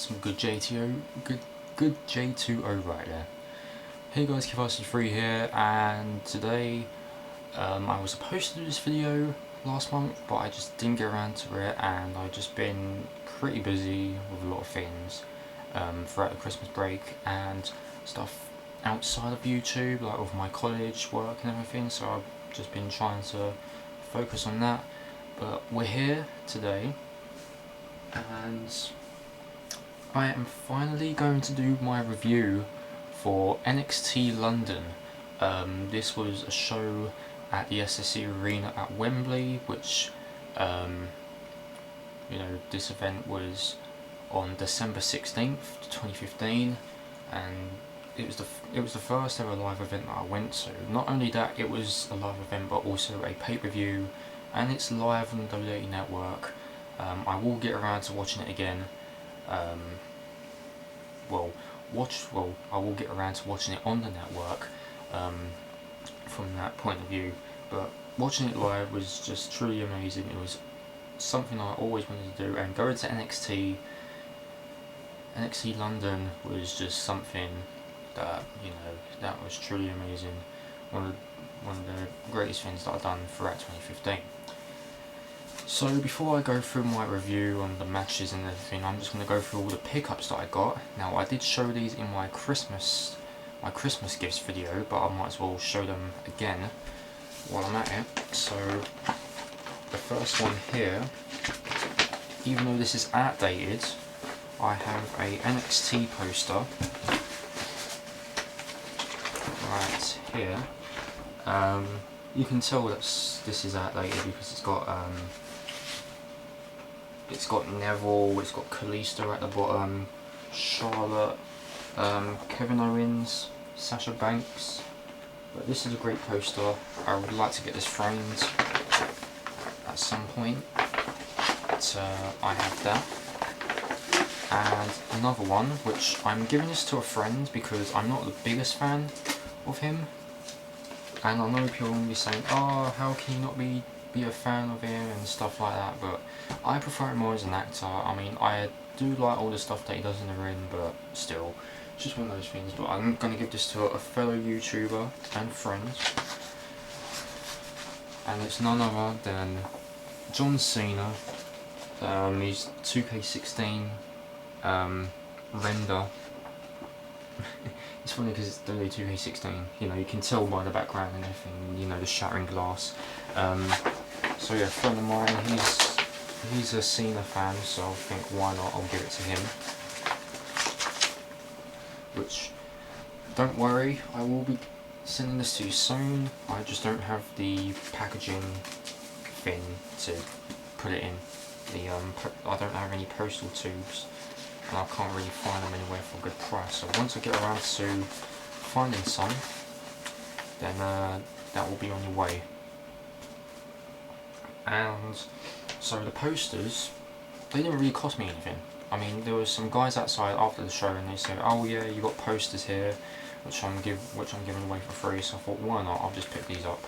some good good J2O right there. Hey guys, KevRC3 here, and today I was supposed to do this video last month, but I just didn't get around to it, and I've just been pretty busy with a lot of things throughout the Christmas break and stuff outside of YouTube, like with my college work and everything, so I've just been trying to focus on that. But we're here today, and I am finally going to do my review for NXT London. This was a show at the SSE Arena at Wembley, which this event was on December 16th, 2015, and it was the first ever live event that I went to. Not only that, it was a live event, but also a pay-per-view, and it's live on the WWE Network. I will get around to watching it again. I will get around to watching it on the network from that point of view. But watching it live was just truly amazing. It was something I always wanted to do, and going to NXT London was just something that that was truly amazing. One of the greatest things that I've done throughout 2015. So before I go through my review on the matches and everything, I'm just going to go through all the pickups that I got. Now, I did show these in my Christmas gifts video, but I might as well show them again while I'm at it. So the first one here, even though this is outdated, I have a NXT poster right here. You can tell that this is outdated because it's got Neville, it's got Kalisto at the bottom, Charlotte, Kevin Owens, Sasha Banks. But this is a great poster. I would like to get this framed at some point. But I have that. And another one, which I'm giving this to a friend because I'm not the biggest fan of him. And I know people will be saying, oh, how can you not be a fan of him and stuff like that, but I prefer him more as an actor. I mean, I do like all the stuff that he does in the ring, but still, it's just one of those things. But I'm going to give this to a fellow YouTuber and friend, and it's none other than John Cena. He's 2K16 render. It's funny because it's only 2K16, you can tell by the background and everything, the shattering glass. So yeah, a friend of mine, he's a Cena fan, so I think why not, I'll give it to him. Which, don't worry, I will be sending this to you soon. I just don't have the packaging thing to put it in. I don't have any postal tubes, and I can't really find them anywhere for a good price. So once I get around to finding some, then that will be on your way. And so the posters, they didn't really cost me anything. I mean, there was some guys outside after the show, and they said, "Oh yeah, you got posters here, which I'm giving away for free." So I thought, why not? I'll just pick these up.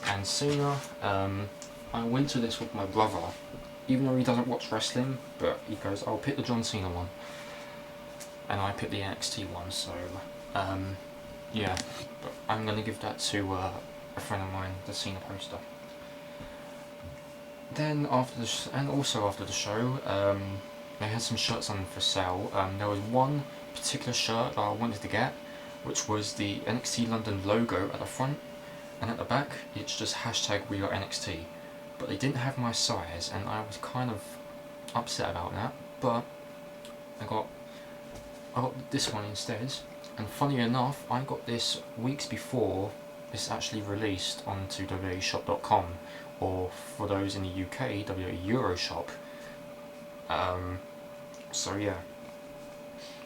And Cena, I went to this with my brother, even though he doesn't watch wrestling, but he goes, "I'll pick the John Cena one," and I picked the NXT one. So yeah, but I'm gonna give that to a friend of mine, the Cena poster. Then after the show, they had some shirts on for sale. There was one particular shirt that I wanted to get, which was the NXT London logo at the front, and at the back it's just #WeAreNXT. But they didn't have my size, and I was kind of upset about that. But I got this one instead, and funny enough, I got this weeks before this actually released onto WWEshop.com, or for those in the UK, WWE Euroshop. So yeah,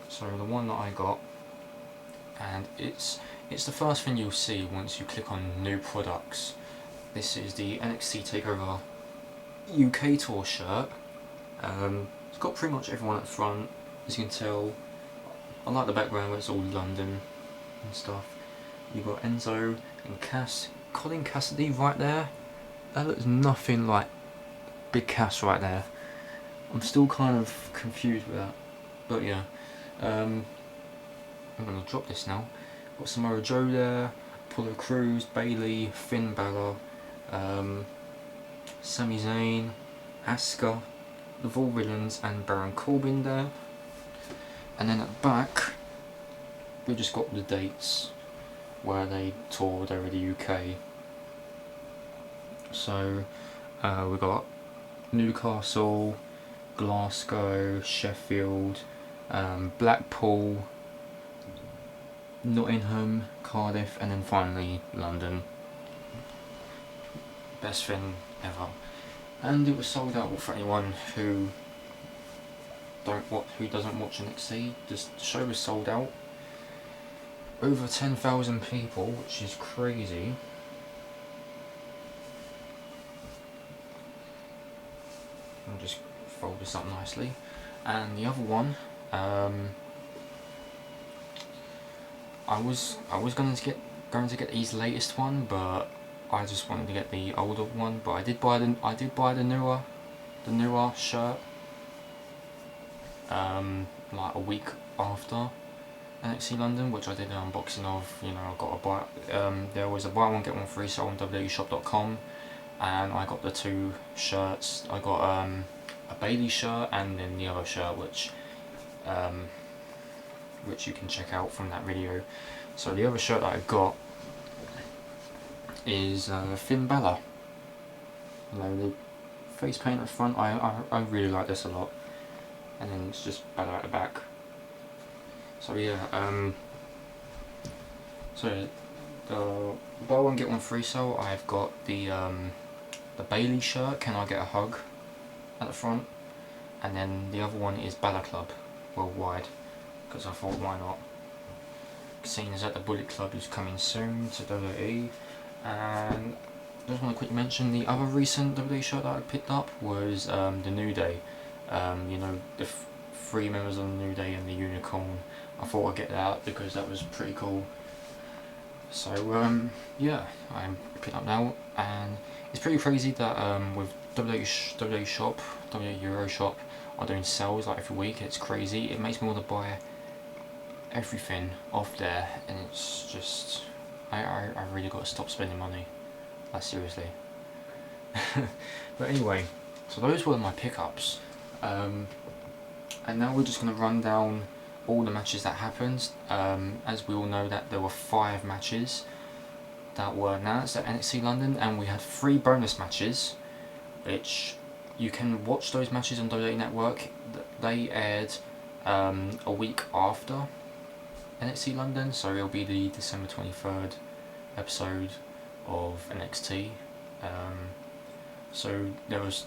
so the one that I got, and it's the first thing you'll see once you click on new products. This is the NXT Takeover UK Tour shirt. It's got pretty much everyone at the front, as you can tell. I like the background where it's all London and stuff. You've got Enzo and Colin Cassidy right there. That looks nothing like Big Cass right there. I'm still kind of confused with that. But yeah, I'm gonna drop this now. Got Samoa Joe there, Apollo Crews, Bailey, Finn Balor, Sami Zayn, Asuka, the Vaudevillains and Baron Corbin there. And then at the back, we just got the dates where they toured over the UK. So we got Newcastle, Glasgow, Sheffield, Blackpool, Nottingham, Cardiff, and then finally London. Best thing ever. And it was sold out for anyone who doesn't watch NXT. The show was sold out. Over 10,000 people, which is crazy. I'll just fold this up nicely. And the other one, I was going to get his latest one, but I just wanted to get the older one. But I did buy the newer shirt. Like a week after NXT London, which I did an unboxing of. You know, I got a buy. There was a buy one get one free sale on www.shop.com, and I got the two shirts. I got a Bailey shirt and then the other shirt, which you can check out from that video. So the other shirt that I got is Finn Balor. You know, the face paint at the front. I really like this a lot. And then it's just Balor at the back. So yeah, so the buy one get one free sale. I've got the Bailey shirt, Can I Get a Hug, at the front, and then the other one is Balor Club Worldwide, because I thought why not, seeing as that the Bullet Club is coming soon to WWE. And I just want to quickly mention the other recent WWE shirt that I picked up was the New Day. You know, the three members of the New Day and the Unicorn. I thought I'd get that because that was pretty cool. So yeah, I'm picking up now, and it's pretty crazy that with WWE Shop, WWE Euro Shop are doing sales like every week. It's crazy. It makes me want to buy everything off there, and it's just I really got to stop spending money. Like seriously. But anyway, so those were my pickups. And now we're just going to run down all the matches that happened. As we all know, that there were 5 matches that were announced at NXT London, and we had 3 bonus matches, which you can watch those matches on WWE Network. They aired a week after NXT London, so it'll be the December 23rd episode of NXT. So there was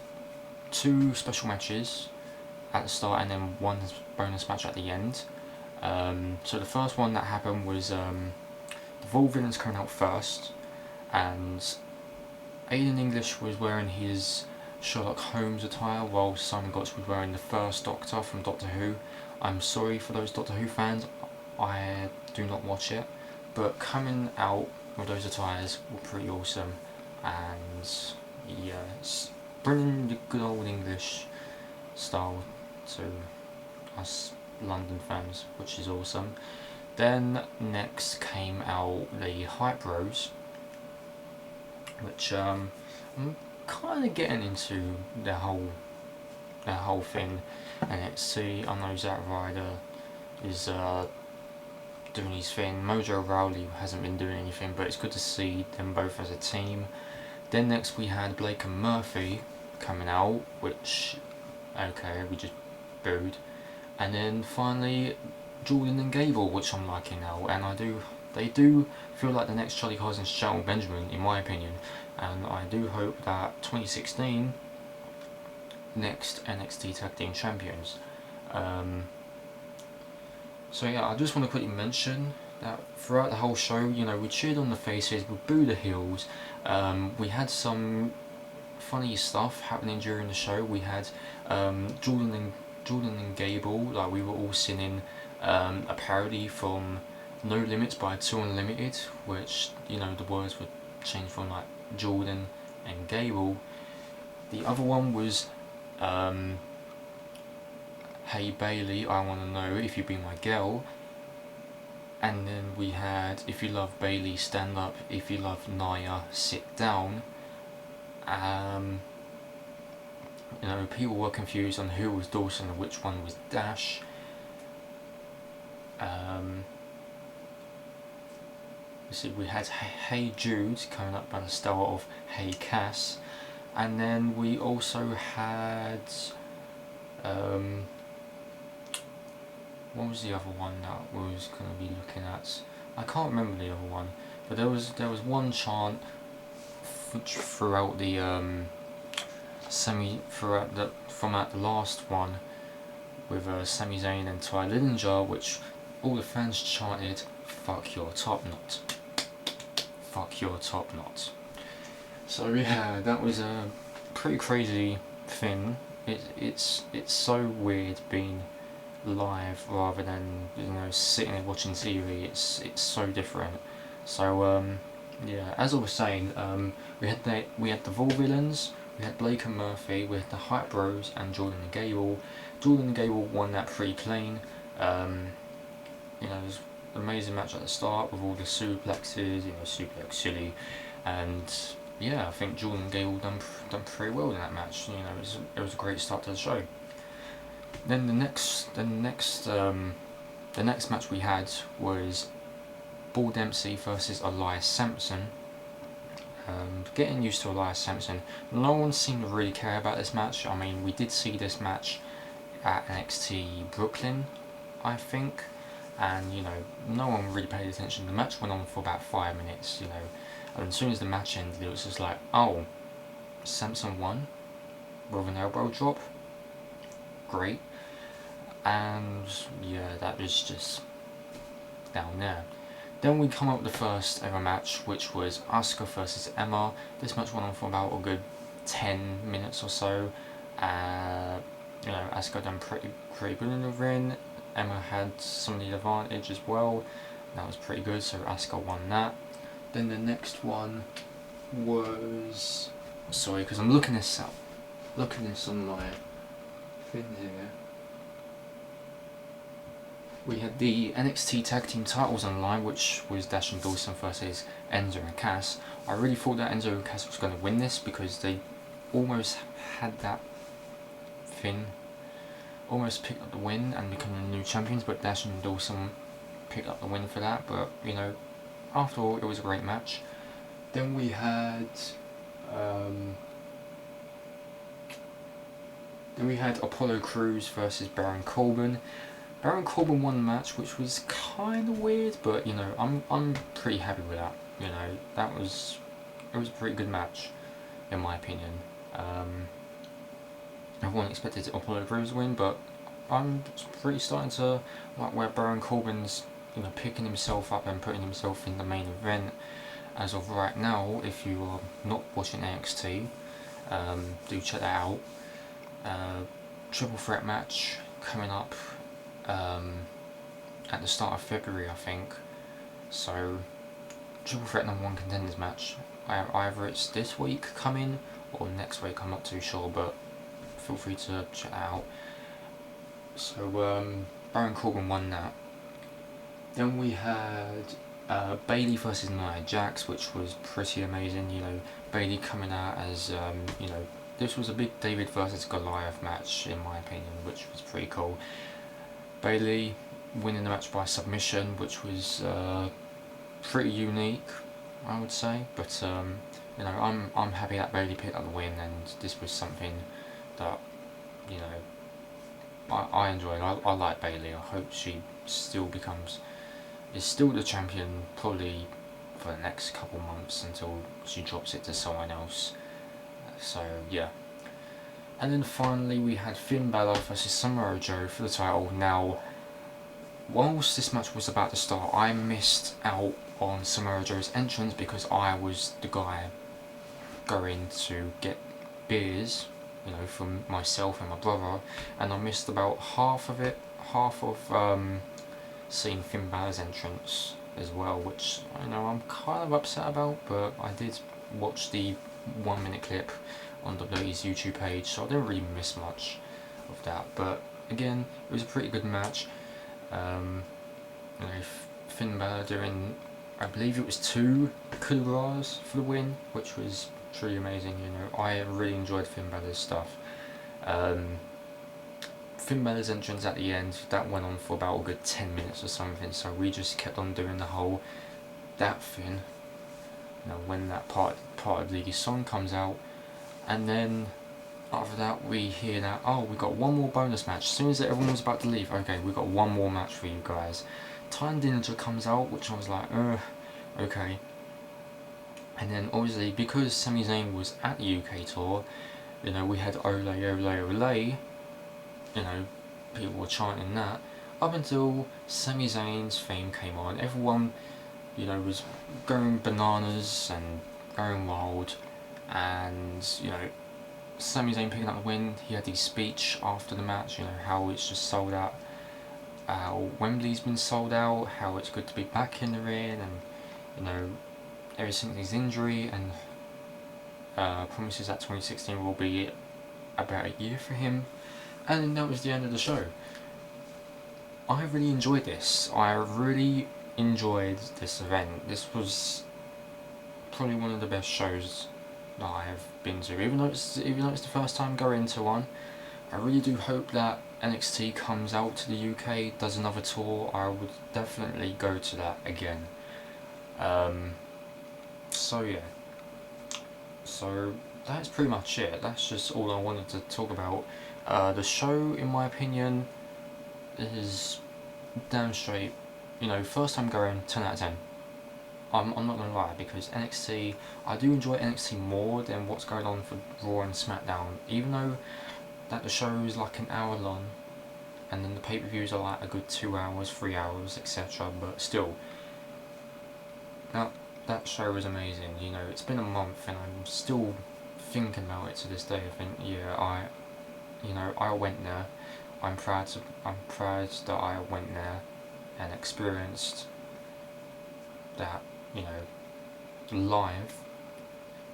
2 special matches at the start and then 1 bonus match at the end. So the first one that happened was the Vaudevillains coming out first, and Aiden English was wearing his Sherlock Holmes attire while Simon Gotch was wearing the first Doctor from Doctor Who. I'm sorry for those Doctor Who fans, I do not watch it, but coming out with those attires were pretty awesome. And yeah, it's bringing the good old English style to us London fans, which is awesome. Then next came out the Hype Bros, which I'm kind of getting into their whole thing. NXT, I know Zack Ryder is doing his thing. Mojo Rawley hasn't been doing anything, but it's good to see them both as a team. Then next we had Blake and Murphy coming out, which, okay, we just booed. And then finally Jordan and Gable, which I'm liking now, and they do feel like the next Charlie Carson's Shelton Benjamin, in my opinion. And I do hope that 2016 next NXT Tag Team Champions. So yeah, I just want to quickly mention that throughout the whole show, you know, we cheered on the faces, we booed the heels. We had some funny stuff happening during the show. We had Jordan and Gable, like we were all singing a parody from No Limits by 2 Unlimited, which, you know, the words were changed from like Jordan and Gable. The other one was Hey Bailey, I wanna know if you be my girl. And then we had, if you love Bailey, stand up. If you love Nia, sit down. People were confused on who was Dawson and which one was Dash. We had Hey Jude coming up by the start of Hey Cass, and then we also had what was the other one that we was going to be looking at? I can't remember the other one, but there was one chant throughout the from the last one with Sami Zayn and Ty Dillinger, which all the fans chanted, "Fuck your top knot, fuck your top knot." So yeah, that was a pretty crazy thing. It's so weird being live rather than sitting and watching TV. It's so different. So yeah, as I was saying, we had the Vaudevillains, we had Blake and Murphy, we had the Hype Bros and Jordan and Gable. Jordan and Gable won that pretty clean. It was an amazing match at the start with all the suplexes, suplex silly, and yeah, I think Jordan and Gable done pretty well in that match. It was a great start to the show. Then the next match we had was Bull Dempsey versus Elias Sampson. Getting used to Elias Sampson. No one seemed to really care about this match. I mean, we did see this match at NXT Brooklyn, I think, and no one really paid attention. The match went on for about 5 minutes, and as soon as the match ended, it was just like, oh, Sampson won with an elbow drop. Great. And yeah, that was just down there. Then we come up with the first ever match, which was Asuka versus Emma. This match went on for about a good 10 minutes or so. Asuka done pretty good in the ring. Emma had some of the advantage as well. That was pretty good, so Asuka won that. Then the next one was, sorry, because I'm looking this on my thing here. We had the NXT Tag Team titles on the line, which was Dash and Dawson versus Enzo and Cass. I really thought that Enzo and Cass was going to win this because they almost had that thing, almost picked up the win and become the new champions, but Dash and Dawson picked up the win for that. But after all, it was a great match. Then we had Apollo Crews versus Baron Corbin. Baron Corbin won the match, which was kind of weird, but I'm pretty happy with that. It was a pretty good match, in my opinion. Everyone expected Apollo Crews to win, but I'm pretty starting to like where Baron Corbin's picking himself up and putting himself in the main event as of right now. If you are not watching NXT, do check that out. Triple threat match coming up at the start of February, I think. So triple threat #1 contenders match. Either it's this week coming or next week, I'm not too sure, but feel free to check that out. So Baron Corbin won that. Then we had Bailey versus Nia Jax, which was pretty amazing. Bailey coming out as this was a big David versus Goliath match, in my opinion, which was pretty cool. Bailey winning the match by submission, which was pretty unique, I would say. But I'm happy that Bailey picked up the win, and this was something that I enjoyed. I like Bailey. I hope she is still the champion, probably for the next couple months until she drops it to someone else. So yeah. And then finally we had Finn Balor versus Samoa Joe for the title. Now, whilst this match was about to start, I missed out on Samoa Joe's entrance because I was the guy going to get beers, from myself and my brother, and I missed about half of seeing Finn Balor's entrance as well, which I'm kind of upset about, but I did watch the 1 minute clip on WWE's YouTube page, so I didn't really miss much of that. But again, it was a pretty good match. You know, Finn Balor doing, I believe it was 2 coup de grace for the win, which was truly amazing. You know, I really enjoyed Finn Balor's stuff. Finn Balor's entrance at the end, that went on for about a good 10 minutes or something, so we just kept on doing the whole, that thing, you know, when that part of the song comes out, and then after that we hear that, oh, we got one more bonus match. As soon as everyone was about to leave, okay, we got one more match for you guys. Time Dillinger comes out, which I was like, okay. And then obviously, because Sami Zayn was at the UK tour, you know, we had Ole, Ole, Ole, you know, people were chanting that, up until Sami Zayn's theme came on. Everyone, you know, was going bananas and going wild, and, you know, Sami Zayn picking up the win. He had his speech after the match, you know, how it's just sold out, how Wembley's been sold out, how it's good to be back in the ring, and, you know, ever since his injury, and promises that 2016 will be about a year for him. And then that was the end of the show. I really enjoyed this. I really enjoyed this event. This was probably one of the best shows that I have been to. Even though it's the first time going to one, I really do hope that NXT comes out to the UK, does another tour. I would definitely go to that again. So yeah. So that's pretty much it. That's just all I wanted to talk about. The show, in my opinion, is damn straight, you know, first time going, 10 out of 10. I'm not gonna lie, because NXT, I do enjoy NXT more than what's going on for Raw and SmackDown, even though that the show is like an hour long, and then the pay-per-views are like a good 2 hours, 3 hours, etc. But still, that show was amazing. You know, it's been a month and I'm still thinking about it to this day. I think, yeah, I went there. I'm proud that I went there and experienced that, you know, live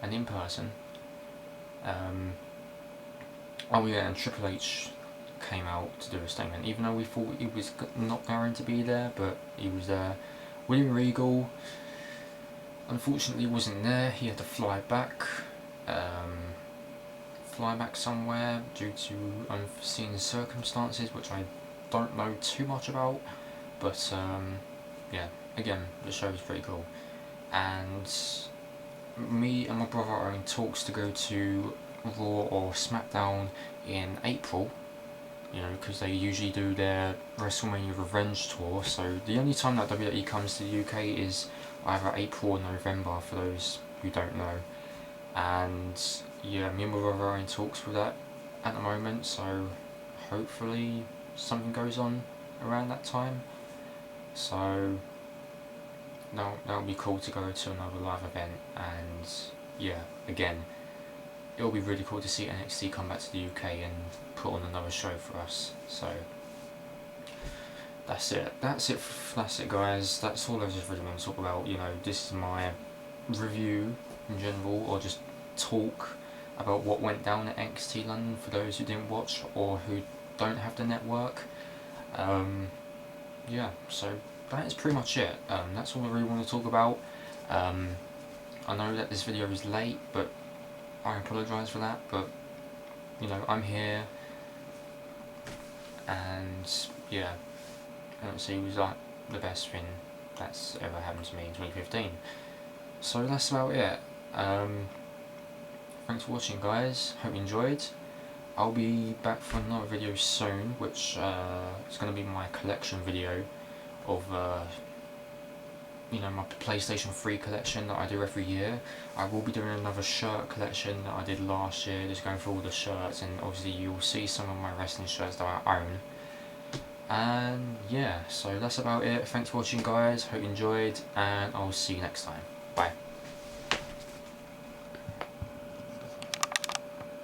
and in person. Oh yeah, and Triple H came out to do a statement, even though we thought he was not going to be there, but he was there. William Regal, unfortunately, wasn't there. He had to fly back somewhere due to unforeseen circumstances, which I don't know too much about. But yeah, again, the show was pretty cool. And me and my brother are in talks to go to Raw or SmackDown in April, you know, because they usually do their WrestleMania Revenge tour. So the only time that WWE comes to the UK is either April or November, for those who don't know. And yeah, me and my brother are in talks with that at the moment, so hopefully something goes on around that time. So that'll be cool to go to another live event. And yeah, again, it'll be really cool to see NXT come back to the UK and put on another show for us. So that's it guys. That's all I just really want to talk about. You know, this is my review in general, or just talk about what went down at NXT London for those who didn't watch or who don't have the network. Yeah, so that is pretty much it. That's all I really want to talk about. I know that this video is late, but I apologise for that, but you know, I'm here, and yeah, NXT was like the best thing that's ever happened to me in 2015. So that's about it. Thanks for watching, guys. Hope you enjoyed. I'll be back for another video soon, which is going to be my collection video of you know, my PlayStation 3 collection that I do every year. I will be doing another shirt collection that I did last year, just going through all the shirts, and obviously you'll see some of my wrestling shirts that I own. And yeah, so that's about it. Thanks for watching, guys. Hope you enjoyed, and I'll see you next time. Bye.